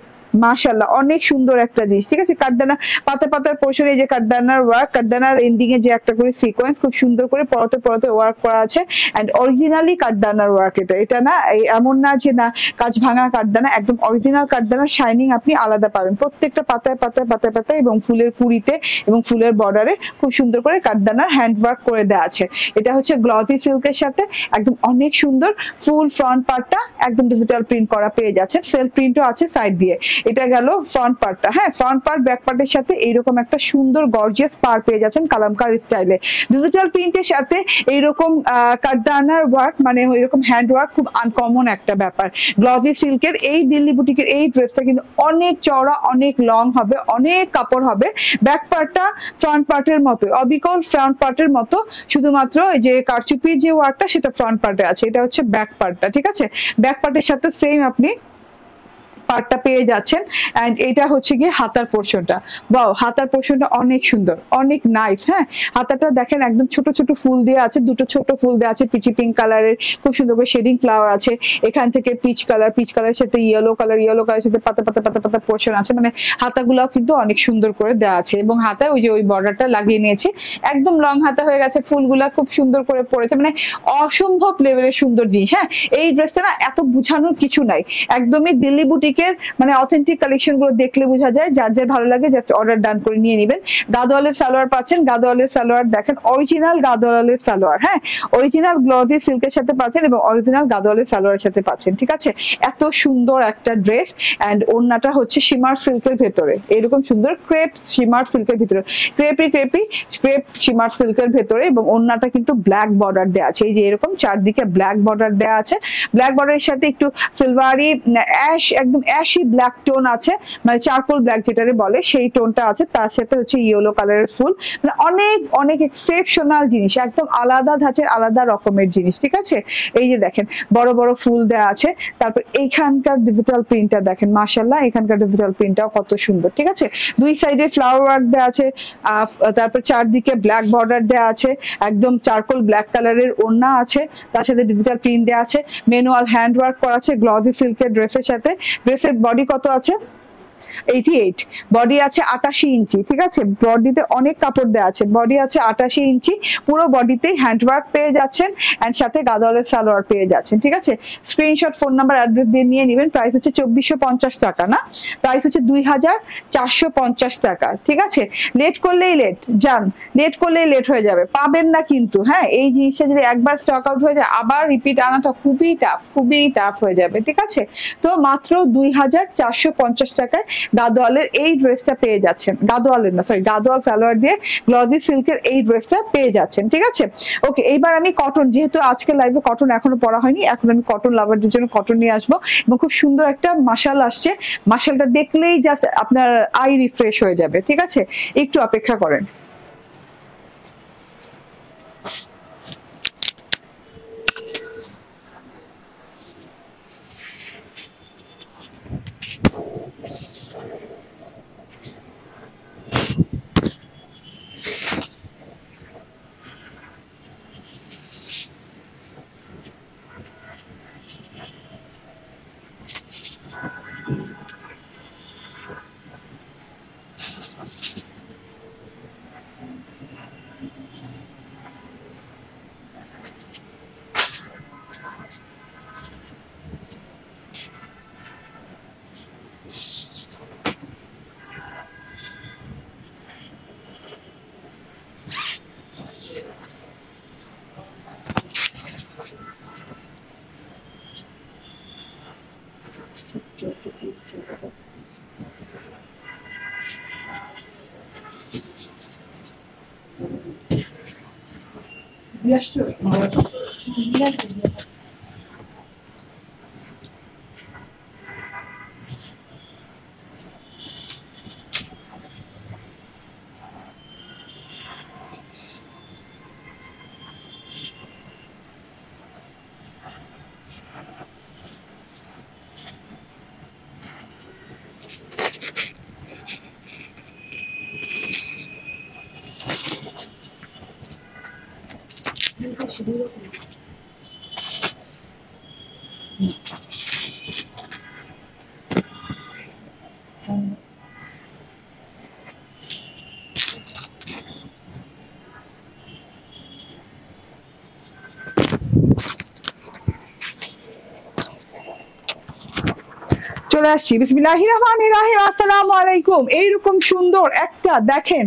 মাশাআল্লাহ অনেক সুন্দর একটা জিনিস, ঠিক আছে। কাঠদানা পাতা পাতার পোর্শনে যে কাঠদানার ওয়ার্ক, কাঠদানার এন্ডিং এ যে একটা করে সিকোয়েন্স খুব সুন্দর করে পরতে পরতে ওয়ার্ক করা আছে। এন্ড অরিজিনালি কাঠদানার ওয়ার্ক, এটা না এমন না যে না কাজ ভাঙা কাঠদানা, একদম অরিজিনাল কাঠদানা, শাইনিং আপনি আলাদা পাবেন প্রত্যেকটা পাতায় পাতায় পাতায় পাতায়, এবং ফুলের কুড়িতে এবং ফুলের বর্ডারে খুব সুন্দর করে কাঠদানার হ্যান্ড ওয়ার্ক করে দেওয়া আছে। এটা হচ্ছে গ্লজি সিল্কের সাথে একদম অনেক সুন্দর ফুল ফ্রন্ট পার্টটা একদম ডিজিটাল প্রিন্ট করা পেয়ে যাচ্ছে, সেলফ প্রিন্টও আছে সাইড দিয়ে। এটা গেল ফ্রন্ট পার্টটা, হ্যাঁ ফ্রন্ট পার্ট ব্যাক পার্টের সাথে এইরকম একটা সুন্দর গর্জিয়াস পার পেয়ে যাচ্ছেন কালামকার স্টাইলে। ডিজিটাল প্রিন্টের সাথে এইরকম কাঠদানার ওয়ার্ক, মানে এরকম হ্যান্ড ওয়ার্ক খুব আনকমন একটা ব্যাপার। গ্লজি সিল্কের এই দিল্লি বুটিকের এই ড্রেসটা কিন্তু অনেক চওড়া, অনেক লং হবে, অনেক কাপড় হবে। ব্যাক পার্টটা ফ্রন্ট পার্টের মতো, অবিকল ফ্রন্ট পার্টের মতো, শুধুমাত্র যে কারচুপির যে ওয়ার্কটা সেটা ফ্রন্ট পার্টে আছে, এটা হচ্ছে ব্যাক পার্টটা, ঠিক আছে। ব্যাক পার্টের সাথে সেম আপনি পার্টটা পেয়ে যাচ্ছেন। এন্ড এটা হচ্ছে গিয়ে হাতার পোর্শনটা, বাও হাতার পোর্শনটা অনেক সুন্দর, অনেক নাইস, হ্যাঁ হাতাটা দেখেন একদম ছোট ছোট ফুল দিয়ে আছে, দুটো ছোট ফুল দেওয়া আছে পিচি পিঙ্ক কালারের, খুব সুন্দর করে শেডিং ফ্লাওয়ার আছে। এখান থেকে পিচ কালারের সাথে ইয়েলো কালারের সাথে পাতা পাতা পাতা পাতা পোর্শন আছে, মানে হাতাগুলাও কিন্তু অনেক সুন্দর করে দেওয়া আছে। এবং হাতায় ওই যে ওই বর্ডারটা লাগিয়ে নিয়েছি, একদম লং হাতা হয়ে গেছে, ফুলগুলা খুব সুন্দর করে পড়েছে, মানে অসম্ভব লেভেলের সুন্দর জিনিস। হ্যাঁ এই ড্রেসটা না এত বুঝানোর কিছু নাই, একদমই দিল্লি বুটিক মানে অথেন্টিক কালেকশন গুলো দেখলে বোঝা যায়, যার যার ভালো লাগে জাস্ট অর্ডার ডান করে নিয়ে নেবেন। গাদোয়ালের সালোয়ার পাচ্ছেন, গাদোয়ালের সালোয়ার দেখেন অরিজিনাল গাদোয়ালের সালোয়ার, হ্যাঁ অরিজিনাল গ্লজি সিল্কের সাথে পাচ্ছেন এবং অরিজিনাল গাদোয়ালের সালোয়ারের সাথে পাচ্ছেন, ঠিক আছে। এত সুন্দর একটা ড্রেস। এন্ড ওড়নাটা হচ্ছে শিমার সিল্কের ভেতরে, এরকম সুন্দর ক্রেপ শিমার সিল্কের ভিতরে, ক্রেপ শিমার সিল্কের ভেতরে, এবং ওড়নাটা কিন্তু ব্ল্যাক বর্ডার দেওয়া আছে, এই যে এরকম চারদিকে ব্ল্যাক বর্ডার দেওয়া আছে। ব্ল্যাক বর্ডারের সাথে একটু সিলভারি অ্যাশ, একদম অ্যাশি ব্ল্যাক টোন আছে, মানে চারকোল ব্ল্যাক যেটারে বলে সেই টোনটা আছে, তার সাথে হচ্ছে ইয়েলো কালারের ফুল, মানে অনেক অনেক এক্সেপশনাল জিনিস, একদম আলাদা ধাঁচের আলাদা রকমের জিনিস, ঠিক আছে। এই যে দেখেন বড় বড় ফুল দেওয়া আছে, তারপর এইখানকার ডিজিটাল প্রিন্টটা দেখেন মাশাআল্লাহ, এখানকার ডিজিটাল প্রিন্টটাও কত সুন্দর, ঠিক আছে। দুই সাইডে ফ্লাওয়ার ওয়ার্ক দেওয়া আছে, তারপর চারদিকে ব্ল্যাক বর্ডার দেওয়া আছে, একদম চারকোল ব্ল্যাক কালারের ওড়না আছে, তার সাথে ডিজিটাল প্রিন্ট দেওয়া আছে, ম্যানুয়াল হ্যান্ড ওয়ার্ক করা আছে গ্লজি সিল্কের ড্রেসের সাথে। ড্রেসের বডি কত আছে? 88, বডি আছে 88 ইঞ্চি, ঠিক আছে। বডিতে অনেক কাপড় দেওয়া আছে, বডি আছে 88 ইঞ্চি, পুরো বডিতে হ্যান্ডওয়ার্ক পেয়ে যাচ্ছেন এন্ড সাথে গাদোয়ালের সালোয়ার পেয়ে যাচ্ছেন, ঠিক আছে। স্ক্রিনশট, ফোন নাম্বার, অ্যাড্রেস দিয়ে নিয়ে নেবেন। প্রাইস হচ্ছে 2450 টাকা, না প্রাইস হচ্ছে 2450 টাকা, ঠিক আছে। লেট করলেই লেট যান, লেট করলেই লেট হয়ে যাবে, পাবেন না কিন্তু। হ্যাঁ, এই জিনিসটা যদি একবার স্টক আউট হয়ে যায় আবার রিপিট আনাটা খুবই টাফ হয়ে যাবে, ঠিক আছে। তো মাত্র 2450 টাকায় গাদোয়ালের এই ড্রেসটা পেয়ে যাচ্ছেন, গাদোয়াল সালোয়ার দিয়ে গ্লজি সিল্কের এই ড্রেসটা পেয়ে যাচ্ছেন, ঠিক আছে। ওকে, এইবার আমি কটন, যেহেতু আজকে লাইভে কটন এখনো পরা হয়নি, এখন আমি কটন লাভারদের জন্য কটন নিয়ে আসবো এবং খুব সুন্দর একটা মাশাল আসছে। মাশালটা দেখলেই জাস্ট আপনার আই রিফ্রেশ হয়ে যাবে, ঠিক আছে। একটু অপেক্ষা করেন। চলে আসছি। বিসমিল্লাহির রহমানির রহিম, আসসালামু আলাইকুম। এইরকম সুন্দর একটা দেখেন,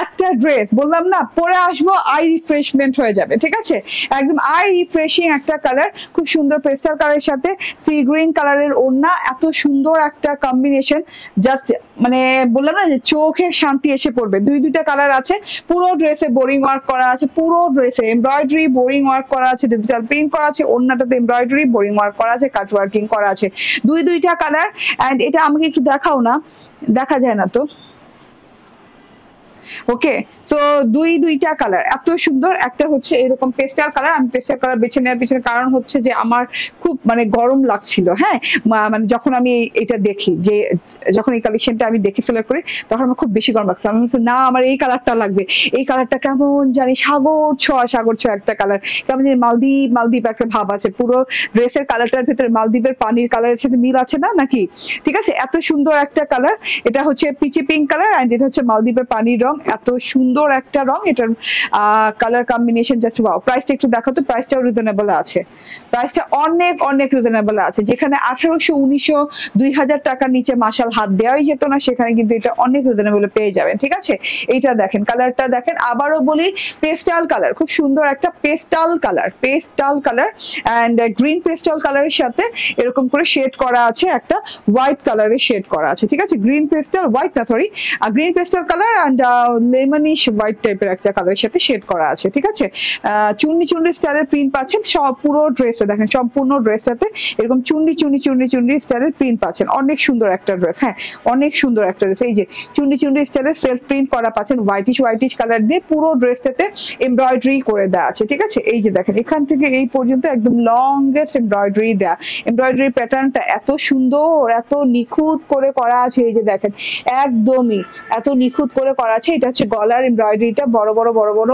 একটা ড্রেস বললাম না পরে আসবো আই রিফ্রেশমেন্ট হয়ে যাবে, ঠিক আছে। একদম আই রিফ্রেশিং একটা কালার, খুব সুন্দর পেস্টাল কালারের সাথে সি গ্রিন কালারের ওড়না, এত সুন্দর একটা কম্বিনেশন, জাস্ট মানে বললাম না যে চোখের শান্তি এসে পড়বে। দুইটা কালার আছে, পুরো ড্রেসে বোরিং ওয়ার্ক করা আছে, পুরো ড্রেসে এমব্রয়ডারি বোরিং ওয়ার্ক করা আছে, ডিজিটাল প্রিন্ট করা আছে, ওড়নাটাতে এমব্রয়ডারি বোরিং ওয়ার্ক করা আছে, কাট ওয়ার্কিং করা আছে, দুইটা কালার। এন্ড এটা আমাকে একটু দেখাও না, দেখা যায় না তো। ওকে, সো দুইটা কালার এত সুন্দর। একটা হচ্ছে এরকম পেস্টাল কালার, আমি পেস্টাল কালার বেছে নেওয়ার পিছনে কারণ হচ্ছে যে আমার খুব মানে গরম লাগছিল। হ্যাঁ, মানে যখন আমি এটা দেখি, যে যখন এই কালেকশনটা আমি দেখে সিলেক্ট করি তখন আমার খুব বেশি গরম লাগছে। আমি বলছি না আমার এই কালারটা লাগবে, এই কালারটা কেমন জানি সাগর ছোঁয়া একটা কালার, কেমন জানি মালদ্বীপ একটা ভাব আছে। পুরো ড্রেসের কালারটার ভেতরে মালদ্বীপের পানির কালারের সাথে মিল আছে না নাকি, ঠিক আছে। এত সুন্দর একটা কালার, এটা হচ্ছে পিচি পিঙ্ক কালার এন্ড এটা হচ্ছে মালদ্বীপের পানির রং, এত সুন্দর একটা রং। এটার কালার কম্বিনেশন জাস্ট ওয়াও। প্রাইসটা একটু দেখো তো, প্রাইসটাও রিজনেবল আছে, প্রাইসটা অনেক রিজনেবল আছে। যেখানে 1800, 1900, 2000 টাকার নিচে মাশাল হাত দেওয়াই যেত না, সেখানে কিন্তু এটা অনেক রিজনেবল পেয়ে যাবেন, ঠিক আছে। এইটা দেখেন, কালারটা দেখেন, আবারও বলি পেস্টাল কালার, খুব সুন্দর একটা pastel colour and green pastel কালারের সাথে এরকম করে শেড করা আছে, একটা হোয়াইট কালারের শেড করা আছে, ঠিক আছে। গ্রিন পেস্টাল হোয়াইট না, sorry, green pastel colour and lemonish white টাইপের একটা কালারের সাথে শেড করা আছে, ঠিক আছে। চুন্নি স্টাইলের প্রিন্ট পাচ্ছেন সব পুরো ড্রেসে, দেখেন সম্পূর্ণ ড্রেসটাতে এরকম চুন্নি স্টাইলের প্রিন্ট পাচ্ছেন। অনেক সুন্দর একটা ড্রেস, হ্যাঁ অনেক সুন্দর একটা ড্রেস। এই যে চুন্নি স্টাইলের সেলফ প্রিন্ট করা পাচ্ছেন হোয়াইটিশ কালার দিয়ে, পুরো ড্রেসটাতে এমব্রয়ডারি করে দেওয়া আছে, ঠিক আছে। এই যে দেখেন এখান থেকে এই পর্যন্ত একদম লংগেস্ট এমব্রয়ডারি দেয়া, এমব্রয়ডারি প্যাটার্নটা এত সুন্দর, এত নিখুঁত করে করা আছে। এই যে দেখেন একদমই এত নিখুঁত করে করা আছে। এটা হচ্ছে গলার এমব্রয়ডারিটা, বড় বড় বড় বড়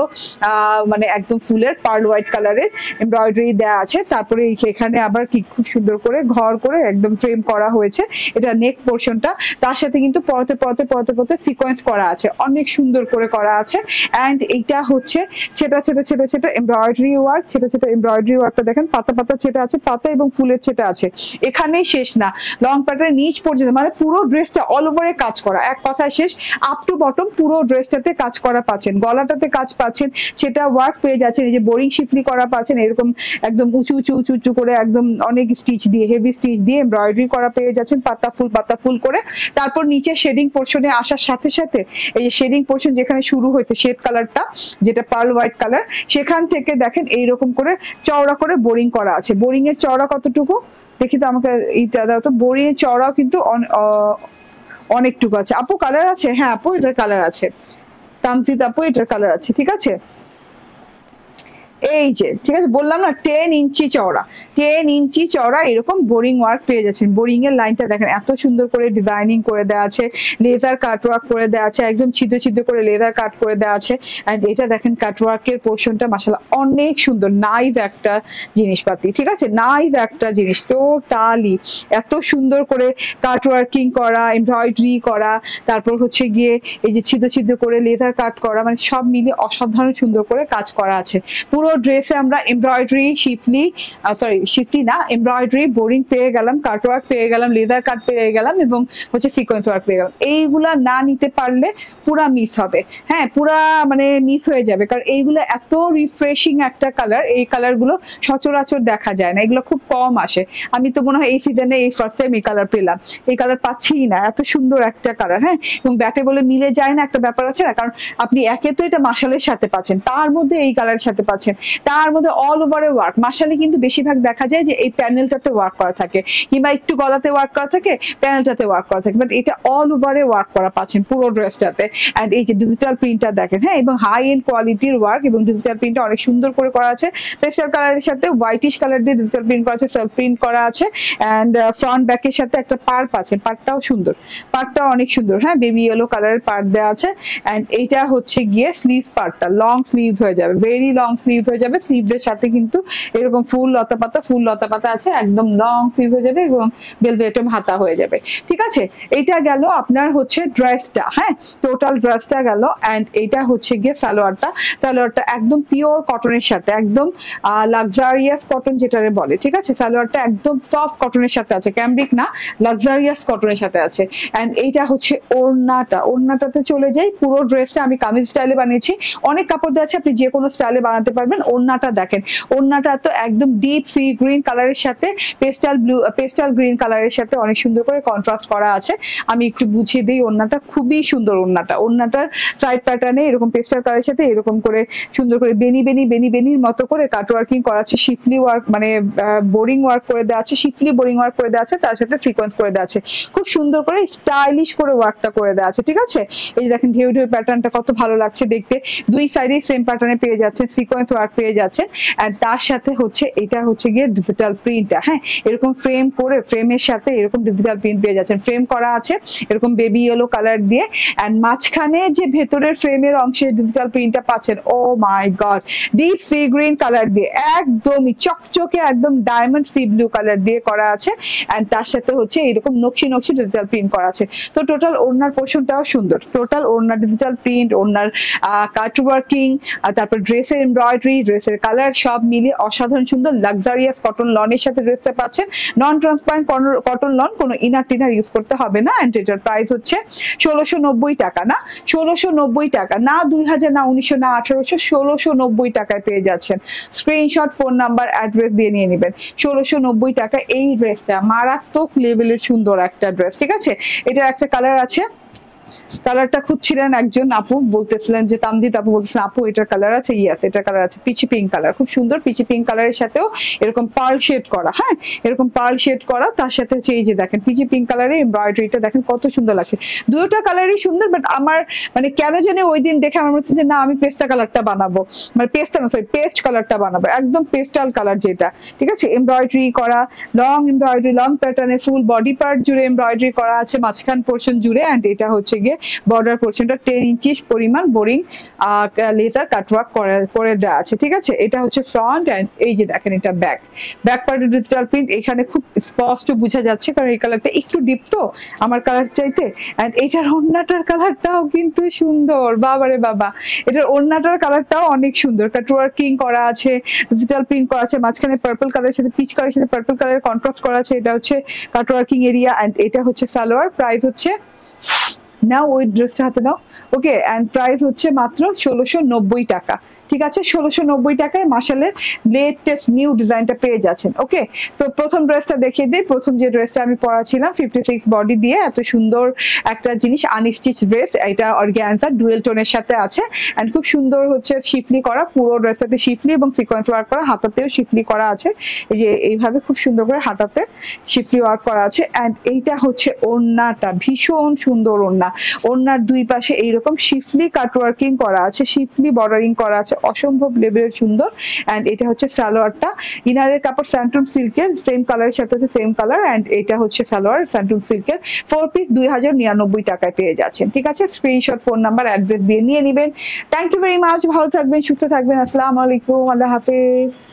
মানে একদম ফুলের পার্ল হোয়াইট কালারের এমব্রয়ডারি দেওয়া আছে। তারপরে এখানে আবার কি খুব সুন্দর করে ঘর করে একদম ফ্রেম করা হয়েছে, এটা নেক পোর্শনটা। তার সাথে কিন্তু পরতে পরতে পরতে পরতে সিকোয়েন্স করা আছে, অনেক সুন্দর করে করা আছে। অ্যান্ড এইটা হচ্ছে ছেটা ছেটা ছেটা ছেটা এমব্রয়ডারি ওয়ার্ক, ছেটা ছেটা এমব্রয়ডারি ওয়ার্কটা দেখেন, পাতা পাতা ছেটা আছে, পাতা এবং ফুলের ছেটা আছে। এখানেই শেষ না, লং প্যাটার্ন নিচ পর্যন্ত, মানে পুরো ড্রেসটা অল ওভারে কাজ করা, এক কথায় শেষ, আপ টু বটম পুরো ড্রেসটাতে কাজ করা পাচ্ছেন, গলাটাতে কাজ পাচ্ছেন, সেটা ওয়ার্ক পেয়ে যাচ্ছেন। এই যে বোরিং শিফলি করা পাচ্ছেন, এরকম একদম উঁচু উঁচু উঁচু উঁচু করে একদম অনেক স্টিচ দিয়ে, হেভি স্টিচ দিয়ে এমব্রয়ডারি করা পেয়ে যাচ্ছেন, পাতা ফুল করে। তারপর নিচে শেডিং পোর্শনে আসার সাথে সাথে এই যে শেডিং পোর্শন যেখানে শুরু হয়েছে শেড কালারটা যেটা পার্ল হোয়াইট কালার, সেখান থেকে দেখেন এইরকম করে চওড়া করে বোরিং করা আছে। বোরিং এর চওড়া কতটুকু দেখি তো, আমাকে এইটা দাও তো। বোরিং এর চওড়াও কিন্তু অনেকটুকু আছে। আপু কালার আছে? হ্যাঁ আপু এটার কালার আছে, তামজিদ আপু এটার কালার আছে, ঠিক আছে। এই যে ঠিক আছে বললাম না 10 ইঞ্চি চওড়া, 10 ইঞ্চি চওড়া এরকম বোরিং ওয়ার্ক পেয়ে যাচ্ছেন। বোরিং এর লাইনটা দেখেন এত সুন্দর করে ডিজাইনিং করে দেওয়া আছে, লেজার কাট ওয়ার্ক করে দেওয়া আছে, একদম ছিদ্র ছিদ্র করে লেজার কাট করে দেওয়া আছে। এন্ড এটা দেখেন কাট ওয়ার্কের পোর্শনটা মাশাআল্লাহ অনেক সুন্দর, নাইস একটা জিনিসপাতি, ঠিক আছে, নাইস একটা জিনিস, টোটালি এত সুন্দর করে কাট ওয়ার্কিং করা, এমব্রয়ডারি করা, তারপর হচ্ছে গিয়ে এই যে ছিদ্র ছিদ্র করে লেজার কাট করা, মানে সব মিলিয়ে অসাধারণ সুন্দর করে কাজ করা আছে। পুরো ড্রেসে আমরা এমব্রয়ডারি শিফলি না এমব্রয়ডারি বোরিং পেয়ে গেলাম, কাট ওয়ার্ক পেয়ে গেলাম, লেদার কাট পেয়ে গেলাম এবং হচ্ছে সিকোয়েন্স ওয়ার্ক পেয়ে গেলাম। এইগুলা না নিতে পারলে পুরা মিস হবে, হ্যাঁ পুরা মানে মিস হয়ে যাবে, কারণ এইগুলো এত রিফ্রেশিং একটা কালার, এই কালারগুলো সচরাচর দেখা যায় না, এগুলো খুব কম আসে। আমি তো মনে হয় এই সিজনে এই ফার্স্ট টাইম এই কালার পেলাম, এই কালার পাচ্ছিই না, এত সুন্দর একটা কালার। হ্যাঁ, এবং ব্যাটে বলে মিলে যায় না একটা ব্যাপার আছে না, কারণ আপনি একে তো এটা মাশালের সাথে পাচ্ছেন, তার মধ্যে এই কালারের সাথে পাচ্ছেন, তার মধ্যে অল ওভারে ওয়ার্ক। মাশালে কিন্তু বেশিরভাগ দেখা যায় যে এই প্যানেলটাতে ওয়ার্ক করা থাকে কিংবা একটু গলাতে ওয়ার্ক করা থাকে, প্যানেলটাতে ওয়ার্ক করা থাকে, বাট এটা অল ওভারে ওয়ার্ক করা পাচ্ছেন পুরো ড্রেসটাতে। এন্ড এই যে ডিজিটাল প্রিন্টটা দেখেন, হ্যাঁ, এবং হাই এন্ড কোয়ালিটির ওয়ার্ক, এবং ডিজিটাল প্রিন্টটা অনেক সুন্দর করে করা আছে। পেস্টাল কালারের সাথে হোয়াইটিশ কালার দিয়ে ডিজিটাল প্রিন্ট করা আছে, সেলফ প্রিন্ট করা আছে। এন্ড ফ্রন্ট ব্যাকের সাথে একটা পার্ট আছে, পার্টটাও সুন্দর, পার্টটাও অনেক সুন্দর, হ্যাঁ, বেবি ইয়েলো কালারের পার্ট দেওয়া আছে। এন্ড এইটা হচ্ছে গিয়ে স্লিভস পার্টটা, লং স্লিভস হয়ে যাবে, ভেরি লং স্লিভস হয়ে যাবে। স্লিভদের সাথে কিন্তু এরকম ফুল লতা পাতা আছে, একদম লং স্লিভ হয়ে যাবে এবং বেলভেটম হাতা হয়ে যাবে, ঠিক আছে। এইটা গেল আপনার হচ্ছে ড্রেসটা, হ্যাঁ, টোটাল ড্রেসটা গেল। এন্ড এইটা হচ্ছে গিয়ে সালোয়ারটা, সালোয়ারটা একদম পিওর কটনের সাথে, একদম লাক্সারিয়াস কটন যেটারে বলে, ঠিক আছে। সালোয়ারটা একদম সফট কটনের সাথে আছে, ক্যামব্রিক না, লাক্সারিয়াস কটনের সাথে আছে। এন্ড এইটা হচ্ছে ওড়নাটা, ওড়নাটাতে চলে যাই। পুরো ড্রেসটা আমি কামিজ স্টাইলে বানিয়েছি, অনেক কাপড় দেওয়া আছে, আপনি যে কোনো স্টাইলে বানাতে পারবেন। ওড়নাটা দেখেন, ওড়নাটা তো একদম ডিপ সি গ্রিন কালারের সাথে পেস্টাল গ্রিন কালারের সাথে অনেক সুন্দর করে কন্ট্রাস্ট করা আছে। আমি একটু বুঝিয়ে দিই, ওড়নাটা খুবই সুন্দর। ওড়নাটার সাইড প্যাটার্নে এরকম পেস্টাল কালারের সাথে এরকম করে সুন্দর করে বেনির মতো করে কাট ওয়ার্কিং করা আছে, শিফলি ওয়ার্ক মানে বোরিং ওয়ার্ক করে দেওয়া আছে, শিফলি বোরিং ওয়ার্ক করে দেওয়া আছে, তার সাথে সিকোয়েন্স করে দেওয়া আছে, খুব সুন্দর করে স্টাইলিশ করে ওয়ার্কটা করে দেওয়া আছে, ঠিক আছে। এই যে দেখেন ঢেউ ঢেউ প্যাটার্নটা কত ভালো লাগছে দেখতে, দুই সাইডে সেম প্যাটার্নে পেয়ে যাচ্ছেন, সিকোয়েন্স ওয়ার্ক পেয়ে যাচ্ছেন। আর তার সাথে হচ্ছে এটা হচ্ছে গিয়ে ডিজিটাল প্রিন্টটা, হ্যাঁ, এরকম ফ্রেম করে, ফ্রেমের সাথে এরকম ডিজিটাল প্রিন্ট পেয়ে যাচ্ছেন, ফ্রেম করা আছে এরকম বেবি ইয়েলো কালার দিয়ে। এন্ড মাঝখানে যে ভেতরের ফ্রেমের অংশে ডিজিটাল প্রিন্টটা পাচ্ছেন, oh my god, deep sea green colour দিয়ে একদমই চকচকে একদম ডায়মন্ড সি ব্লু কালার দিয়ে করা আছে। এন্ড তার সাথে হচ্ছে এরকম নকশি ডিজিটাল প্রিন্ট করা আছে। তো টোটাল ওড়নার পোর্শনটাও সুন্দর, টোটাল ওড়নার ডিজিটাল প্রিন্ট, ওড়নার কাট ওয়ার্কিং, তারপর ড্রেসের এমব্রয়ডারি, ড্রেসের কালার সব মিলিয়ে অসাধারণ সুন্দর লাক্সারিয়াস কটন লনের সাথে ড্রেসটা পাচ্ছেন। নন ট্রান্সপারেন্ট কটন লন, কোনো ইনার টিনার ইউজ করতে হবে না। এন্ড এটার প্রাইস হচ্ছে 1690 টাকা, না 1690 টাকা, না 2000, না 1900, না 1800, 1690 টাকায় পেয়ে যাচ্ছেন। স্ক্রিনশট, ফোন নাম্বার, অ্যাড্রেস দিয়ে নিয়ে নেবেন। 1690 টাকা এই ড্রেসটা, মারাত্মক লেভেলের সুন্দর একটা ড্রেস, ঠিক আছে। এটার একটা কালার আছে, কালারটা খুঁজছিলেন একজন আপু, বলতেছিলেন যে তামজিদ আপু বলতেছিলেন আপু এটার কালার আছে, ইয়েস এটার কালার আছে, পিচি পিঙ্ক কালার, খুব সুন্দর পিচি পিঙ্ক কালারের সাথেও এরকম পার্ল শেড করা, হ্যাঁ, এরকম পার্ল শেড করা, তার সাথে হচ্ছে এই যে দেখেন পিচি পিঙ্ক কালারের এমব্রয়ডারিটা দেখেন কত সুন্দর লাগছে। দুটোটা কালারই সুন্দর, বাট আমার মানে কেন জানি ওই দিন দেখে আমার মনে হচ্ছে যে না আমি পেস্টা কালারটা বানাবো, মানে পেস্ট কালারটা বানাবো, একদম পেস্টাল কালার যেটা, ঠিক আছে। এমব্রয়ডারি করা, লং এমব্রয়ডারি, লং প্যাটার্নে ফুল বডি পার্ট জুড়ে এমব্রয়ডারি করা আছে, মাঝখান পোর্শন জুড়ে। এন্ড এটা হচ্ছে হচ্ছে গিয়ে বর্ডার পোর্শনটা 10 ইঞ্চিস পরিমাণ বোরিং লেজার কাটওয়ার্ক করে দেওয়া আছে, ঠিক আছে। এটা হচ্ছে ফ্রন্ট অ্যান্ড এই যে দেখেন এটা ব্যাক পার্টের ডিজিটাল প্রিন্ট এখানে খুব স্পষ্ট বোঝা যাচ্ছে, কারণ এই কালারটা একটু ডিপ তো আমার কালার চাইতে। অ্যান্ড এটার ওড়নাটার কালারটাও কিন্তু সুন্দর, বাবারে বাবা, এটার ওড়নাটার কালারটাও অনেক সুন্দর, কাটওয়ার্কিং করা আছে, ডিজিটাল প্রিন্ট করা আছে, মাঝখানে পার্পল কালারের সাথে পিচ কালারের সাথে পার্পল কালারের কন্ট্রাস্ট করা আছে। এটা হচ্ছে কাটওয়ার্কিং এরিয়া অ্যান্ড এটা হচ্ছে সালোয়ার। প্রাইস হচ্ছে, নাও ওই ড্রেসটা হাতে নাও, ওকে। অ্যান্ড প্রাইস হচ্ছে মাত্র 1690 টাকা, ঠিক আছে। 1690 টাকায় মাশালের লেটেস্ট নিউ ডিজাইনটা পেয়ে যাচ্ছেন, ওকে। তো প্রথম ড্রেসটা দেখিয়ে দিই। প্রথম যে ড্রেসটা আমি পরাছিলাম 56 বডি দিয়ে, এত সুন্দর একটা জিনিস, আনস্টিচ ড্রেস, এটা অর্গানজা ডুয়েল টোনের সাথে আছে এন্ড খুব সুন্দর হচ্ছে শিফলি করা, পুরো ড্রেসটাতে শিফলি এবং সিকোয়েন্স ওয়ার্ক করা, হাতাতেও শিফলি করা আছে, এই যে এইভাবে খুব সুন্দর করে হাতাতে শিফলি ওয়ার্ক করা আছে। এন্ড এইটা হচ্ছে ওড়নাটা, ভীষণ সুন্দর ওড়না, ওড়নার দুই পাশে এইরকম শিফলি কাটওয়ার্কিং করা আছে, শিফলি বর্ডারিং করা আছে, অসম্ভব লেভেলের সুন্দর। এন্ড এটা হচ্ছে সালোয়ারটা, ইনারের কাপড় স্যান্টুন সিল্কের, সেম কালারের সাথে আছে সেম কালার। এন্ড এটা হচ্ছে সালোয়ার স্যান্টুন সিল্কের, 4 পিস 2099 টাকায় পেয়ে যাচ্ছেন, ঠিক আছে। স্ক্রিনশট, ফোন নাম্বার, অ্যাড্রেস দিয়ে নিয়ে নেবেন। থ্যাংক ইউ ভেরি মাচ, ভালো থাকবেন, সুস্থ থাকবেন, আসসালামু আলাইকুম, আল্লাহ হাফেজ।